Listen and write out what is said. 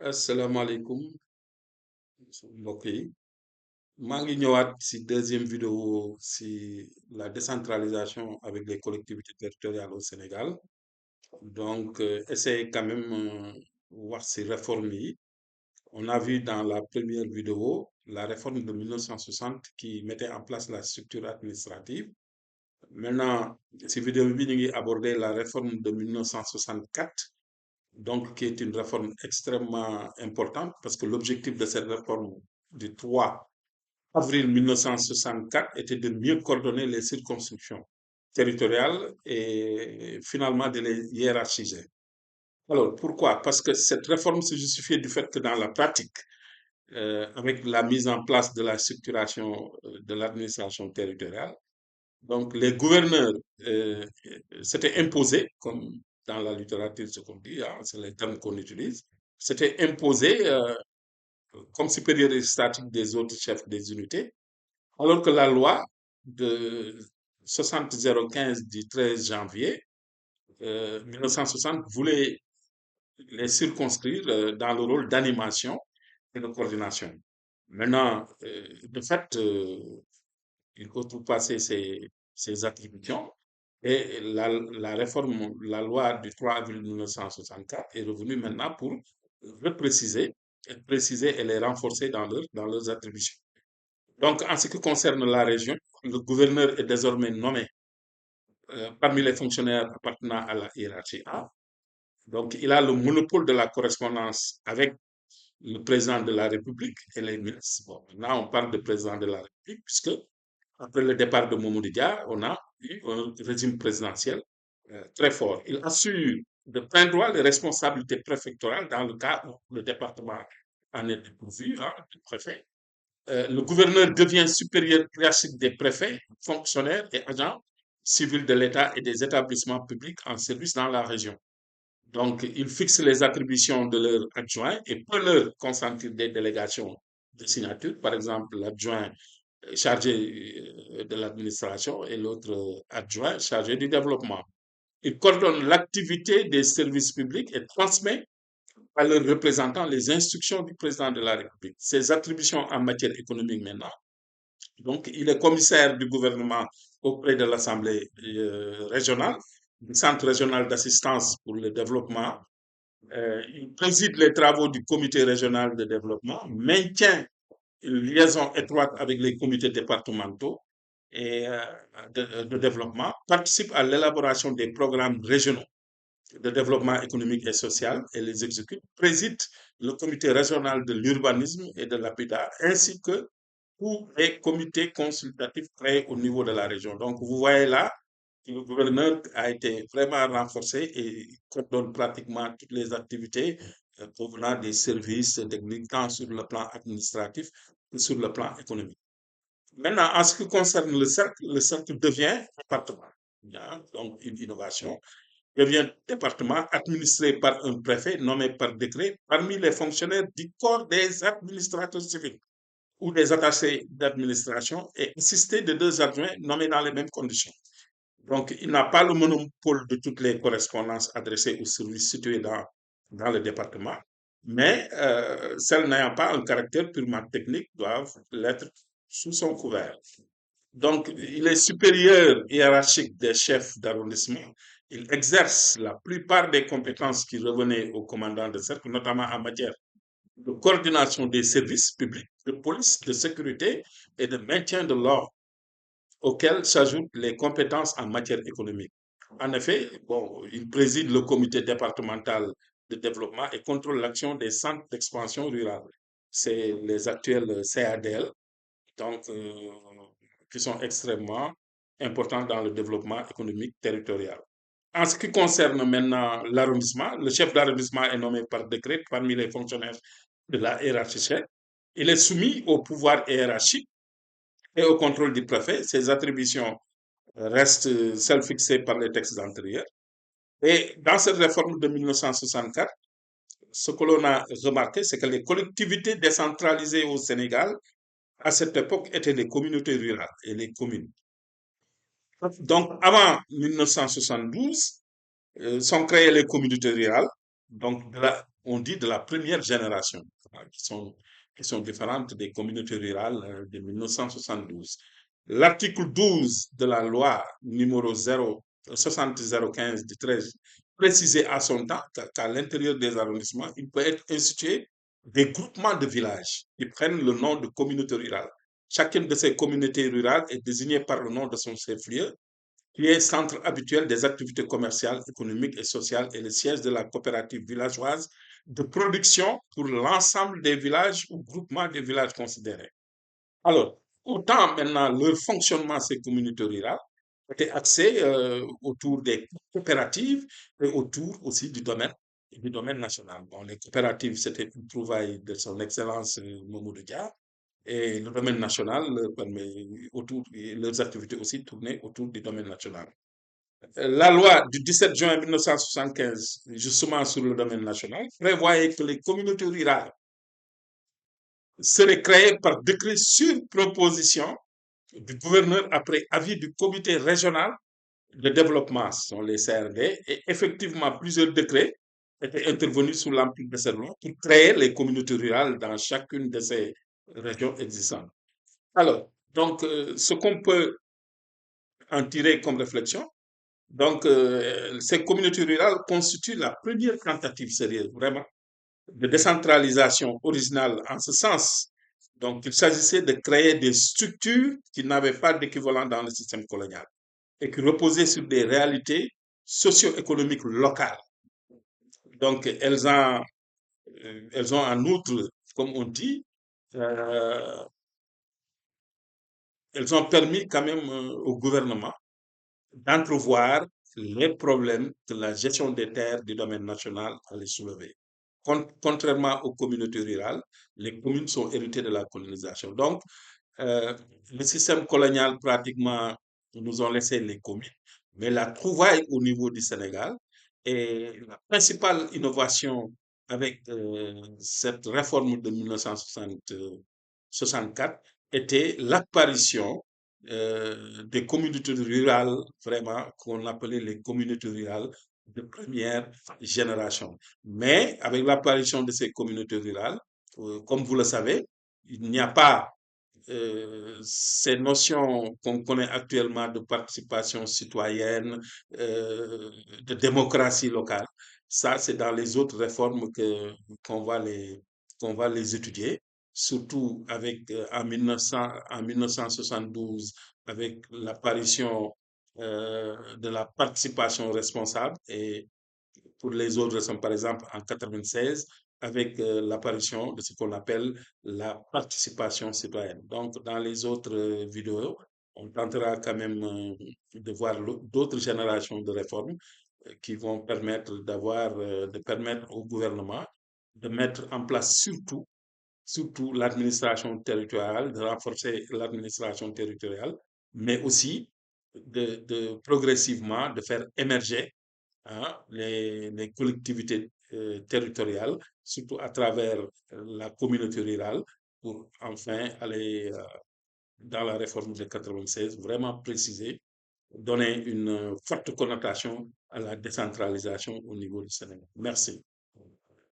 asalaamaaleykum mbokk yi maa ngi ñëwaat ci deuxième vidéo ci la décentralisation avec les collectivités territoriales au Sénégal donc essayer quand même wax ci réforme yi. On a vu dans la première vidéo la réforme de 1960 qui mettait en place la structure administrative. Maintenant ci vidéo bi ñu ngi aborder la réforme de 1964, donc qui est une réforme extrêmement importante parce que l'objectif de cette réforme du 3 avril 1964 était de mieux coordonner les circonscriptions territoriales et finalement de les hiérarchiser. Alors pourquoi? Parce que cette réforme se justifiait du fait que dans la pratique, avec la mise en place de la structuration de l'administration territoriale, donc les gouverneurs s'étaient imposés, comme dans la littérature ce qu'on dit, hein, c'est les termes qu'on utilise, s'étaient imposés comme supérieurs et statiques des autres chefs des unités, alors que la loi de 60-015 du 13 janvier 1960 voulait les circonscrire dans le rôle d'animation et de coordination. Maintenant, de fait, il faut outrepassé ces attributions et la réforme, la loi du 3 avril 1964 est revenue maintenant pour repréciser, préciser et les renforcer dans leurs attributions. Donc, en ce qui concerne la région, le gouverneur est désormais nommé parmi les fonctionnaires appartenant à la hiérarchie A. Donc, il a le monopole de la correspondance avec le président de la République et les ministres. Bon, maintenant, on parle de président de la République puisque après le départ de Mamadou Dia, on a eu un régime présidentiel très fort. Il assure de plein droit les responsabilités préfectorales dans le cas où le département en est dépourvu, hein, du préfet. Le gouverneur devient supérieur hiérarchique des préfets, fonctionnaires et agents civils de l'État et des établissements publics en service dans la région. Donc, il fixe les attributions de leurs adjoints et peut leur consentir des délégations de signature. Par exemple, l'adjoint chargé de l'administration et l'autre adjoint chargé du développement. Il coordonne l'activité des services publics et transmet à leurs représentants les instructions du président de la République. Ses attributions en matière économique maintenant. Donc, il est commissaire du gouvernement auprès de l'Assemblée régionale, du Centre régional d'assistance pour le développement. Il préside les travaux du comité régional de développement, maintient une liaison étroite avec les comités départementaux et de développement, participe à l'élaboration des programmes régionaux de développement économique et social et les exécute, préside le comité régional de l'urbanisme et de l'habitat, ainsi que tous les comités consultatifs créés au niveau de la région. Donc, vous voyez là, le gouverneur a été vraiment renforcé et coordonne pratiquement toutes les activités provenant des services techniques, tant sur le plan administratif que sur le plan économique. Maintenant, en ce qui concerne le cercle devient département. Donc, une innovation devient département administré par un préfet nommé par décret parmi les fonctionnaires du corps des administrateurs civils ou des attachés d'administration et assisté de deux adjoints nommés dans les mêmes conditions. Donc, il n'a pas le monopole de toutes les correspondances adressées aux services situés dans le département, mais celles n'ayant pas un caractère purement technique doivent l'être sous son couvert. Donc, il est supérieur hiérarchique des chefs d'arrondissement. Il exerce la plupart des compétences qui revenaient au commandant de cercle, notamment en matière de coordination des services publics, de police, de sécurité et de maintien de l'ordre, auxquelles s'ajoutent les compétences en matière économique. En effet, bon, il préside le comité départemental de développement et contrôle l'action des centres d'expansion rurale. C'est les actuels CADL, donc, qui sont extrêmement importants dans le développement économique territorial. En ce qui concerne maintenant l'arrondissement, le chef d'arrondissement est nommé par décret parmi les fonctionnaires de la hiérarchie. Il est soumis au pouvoir hiérarchique et au contrôle du préfet. Ses attributions restent celles fixées par les textes antérieurs. Et dans cette réforme de 1964, ce que l'on a remarqué, c'est que les collectivités décentralisées au Sénégal, à cette époque, étaient les communautés rurales et les communes. Donc, avant 1972, sont créées les communautés rurales, donc on dit de la première génération, qui sont différentes des communautés rurales de 1972. L'article 12 de la loi numéro 015 du 13 précisait à son temps qu'à l'intérieur des arrondissements, il peut être institué des groupements de villages qui prennent le nom de communauté rurale. Chacune de ces communautés rurales est désignée par le nom de son chef-lieu, qui est centre habituel des activités commerciales, économiques et sociales et le siège de la coopérative villageoise de production pour l'ensemble des villages ou groupements des villages considérés. Alors, autant maintenant leur fonctionnement, ces communautés rurales, était axé autour des coopératives et autour aussi du domaine national. Bon, les coopératives, c'était une trouvaille de son excellence Mamadou Dia, et le domaine national permet autour, leurs activités aussi tournées autour du domaine national. La loi du 17 juin 1975, justement sur le domaine national, prévoyait que les communautés rurales seraient créées par décret sur proposition du gouverneur après avis du comité régional de développement, ce sont les CRD, et effectivement plusieurs décrets étaient intervenus sous l'empire de cette loi pour créer les communautés rurales dans chacune de ces régions existantes. Alors, donc, ce qu'on peut en tirer comme réflexion, donc, ces communautés rurales constituent la première tentative sérieuse, vraiment, de décentralisation originale en ce sens. Donc, il s'agissait de créer des structures qui n'avaient pas d'équivalent dans le système colonial et qui reposaient sur des réalités socio-économiques locales. Donc, elles ont en outre, comme on dit, euh, elles ont permis quand même au gouvernement d'entrevoir les problèmes que la gestion des terres du domaine national allait soulever. Contrairement aux communautés rurales, les communes sont héritées de la colonisation. Donc, euh, le système colonial pratiquement nous ont laissé les communes, mais la trouvaille au niveau du Sénégal et la principale innovation avec cette réforme de 1964 était l'apparition des communautés rurales, vraiment, qu'on appelait les communautés rurales de première génération. Mais avec l'apparition de ces communautés rurales, comme vous le savez, il n'y a pas ces notions qu'on connaît actuellement de participation citoyenne, de démocratie locale. Ça, c'est dans les autres réformes qu'on va les étudier, surtout avec, en 1972, avec l'apparition de la participation responsable et pour les autres sont par exemple en 96 avec l'apparition de ce qu'on appelle la participation citoyenne. Donc, dans les autres vidéos, on tentera quand même de voir d'autres générations de réformes qui vont permettre de permettre au gouvernement de mettre en place surtout l'administration territoriale, de renforcer l'administration territoriale, mais aussi progressivement de faire émerger les collectivités territoriales, surtout à travers la communauté rurale, pour enfin aller dans la réforme de 96, vraiment préciser, donner une forte connotation à la décentralisation au niveau du Sénégal. Merci.